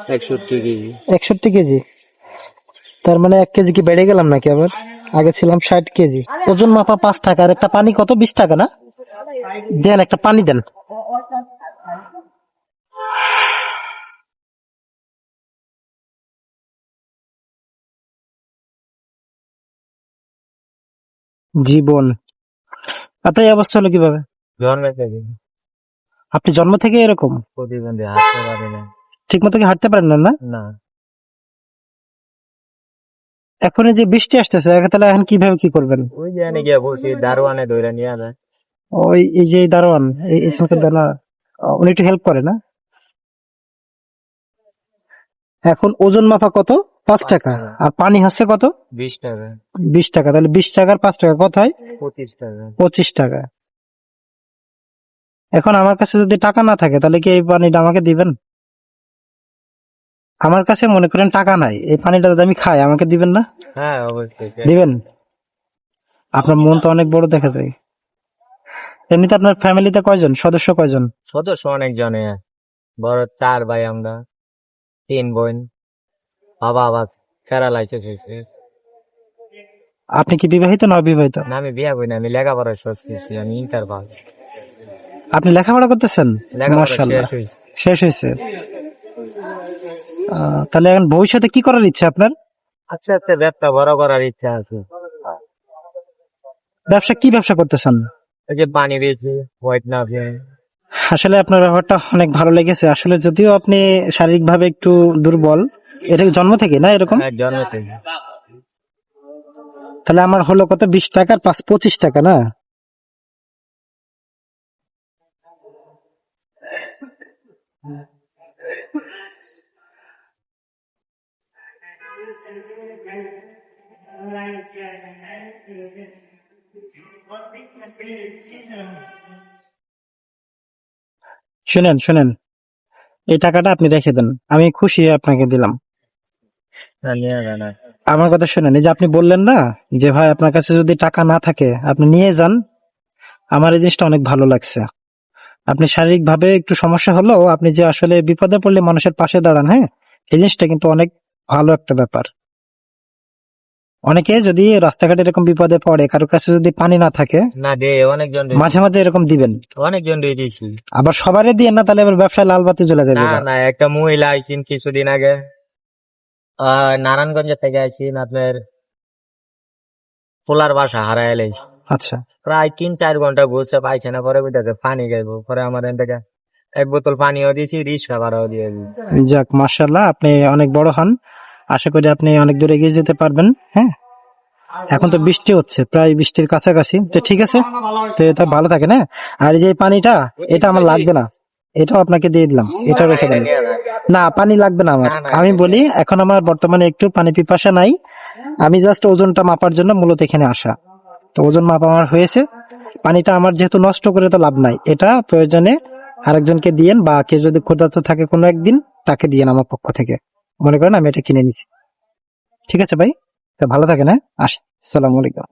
61 KG. 61 KG, তার মানে 1 KG কি বেড়ে গেলাম নাকি আবার? আগে ছিলাম 60 কেজি। ওজন মাপা 5 টাকা, আর একটা পানি কত? 20 টাকা না? দেন একটা পানি দেন। জীবন, আপনার এই অবস্থা হলো কিভাবে? জন্মে থেকে আপনি জন্ম থেকে এরকম? প্রতিবন্ধী, হাঁটতে পারি না। ঠিক মতো কি হাঁটতে পারেন না? না, না, এখন এই যে বৃষ্টি আসতেছে, তাহলে এখন কিভাবে কি করবেন? ওই যে এনে গিয়া বসি, দারোয়ানে ধরে নিয়ে যায়। ওই এই যে দারোয়ান, এখানকার দানা, উনি একটু হেল্প করে না? এখন ওজন মাপা কত? 5 টাকা। আর পানি হচ্ছে কত? 20 টাকা। 20 টাকা। তাহলে 20 টাকার 5 টাকা কত হয়? 25 টাকা। 25 টাকা। এখন আমার কাছে যদি টাকা না থাকে, তাহলে কি এই পানিটা আমাকে দিবেন? আমার কাছে মনে করেন টাকা নাই, এই পানিটা যদি আমি খাই, আমাকে দিবেন না? হ্যাঁ, অবশ্যই দিবেন। আপনার মন তো অনেক বড় দেখা যায়। এমনিতে আপনার ফ্যামিলিতে কয়জন সদস্য, কয়জন? সদস্য অনেক জনে, বড় 4 ভাই আমরা, 3 বোন। বাবা আবার কেরালাইছে। আপনি কি বিবাহিত না অবিবাহিত? না, আমি বিয়া করি না, আমি লেখাপড়া শেষ করছি, আমি ইন্টার পাস। আপনি লেখাপড়া করতেছেন? লেখাপড়া মাশাআল্লাহ, শেষ হয়েছে। শেষ হয়েছে। তাহলে এখন ভবিষ্যতে কি করার ইচ্ছা আপনার? আস্তে আস্তে ব্যবসা বড় করার ইচ্ছা আছে। ব্যবসা, কি ব্যবসা করতেছেন? এই যে পানি দিয়েছি, হোয়াইট না। আসলে আপনার ব্যাপারটা অনেক ভালো লেগেছে। আসলে যদিও আপনি শারীরিকভাবে একটু দুর্বল, এটা কি জন্ম থেকে না এরকম? হ্যাঁ, জন্ম থেকে। তাহলে আমার হলো কত? 20 টাকার 25 টাকা না? শুনেন শুনেন, এই টাকাটা আপনি রেখে দেন, আমি খুশি হয়ে আপনাকে দিলাম। না, নিয়ে যায় না। আমার কথা শুনেন, এই যে আপনি বললেন না যে ভাই আপনার কাছে যদি টাকা না থাকে আপনি নিয়ে যান, আমার এই জিনিসটা অনেক ভালো লাগছে। আপনি শারীরিক ভাবে একটু সমস্যা হলেও আপনি যে আসলে বিপদে পড়লে মানুষের পাশে দাঁড়ান, হ্যাঁ, এই জিনিসটা কিন্তু অনেক ভালো একটা ব্যাপার। অনেকে যদি রাস্তাঘাটে এরকম বিপদে পড়ে, কারোর কাছে যদি পানি না থাকে, না দে, অনেকজন মাঝে মাঝে এরকম দিবেন। অনেকজন দিয়ে দিয়েছি। আবার সবারই দিয়ে না, তাহলে এবার ব্যবসায় লাল বাতি জ্বলে যাবে। না না, একটা মহিলা আইসিন কিছুদিন আগে, নারায়ণগঞ্জ থেকে আইসিন, আপনার পোলার বাসা হারাই এলাইছি। আচ্ছা, প্রায় 3-4 ঘন্টা ঘুরছে, পাইছে না। পরে বুঝতে পানি খাইবো, পরে আমার এখান থেকে 1 বোতল পানিও দিয়েছি, রিক্সা ভাড়াও দিয়ে দিয়েছি। যাক মাশাআল্লাহ, আপনি অনেক বড় হন, আশা করি আপনি অনেক দূর এগিয়ে যেতে পারবেন। হ্যাঁ, এখন তো বৃষ্টি হচ্ছে, প্রায় বৃষ্টির কাছাকাছি, তো ঠিক আছে, তো এটা ভালো থাকে না। আর এই যে পানিটা, এটা আমার লাগবে না, এটাও আপনাকে দিয়ে দিলাম, এটা রেখে দেন। না, পানি লাগবে না আমার। আমি বলি, এখন আমার বর্তমানে একটু পানি পিপাসা নাই, আমি জাস্ট ওজনটা মাপার জন্য মূলত এখানে আসা। তো ওজন মাপা আমার হয়েছে, পানিটা আমার যেহেতু নষ্ট করে তো লাভ নাই, এটা প্রয়োজনে আরেকজনকে দিয়েন, বা কেউ যদি ক্ষুধার্ত থাকে কোনো একদিন, তাকে দিয়েন আমার পক্ষ থেকে। মনে করেন আমি এটা কিনে নিছি। ঠিক আছে ভাই, তো ভালো থাকেন। হ্যাঁ, আসি। আসসালামু আলাইকুম।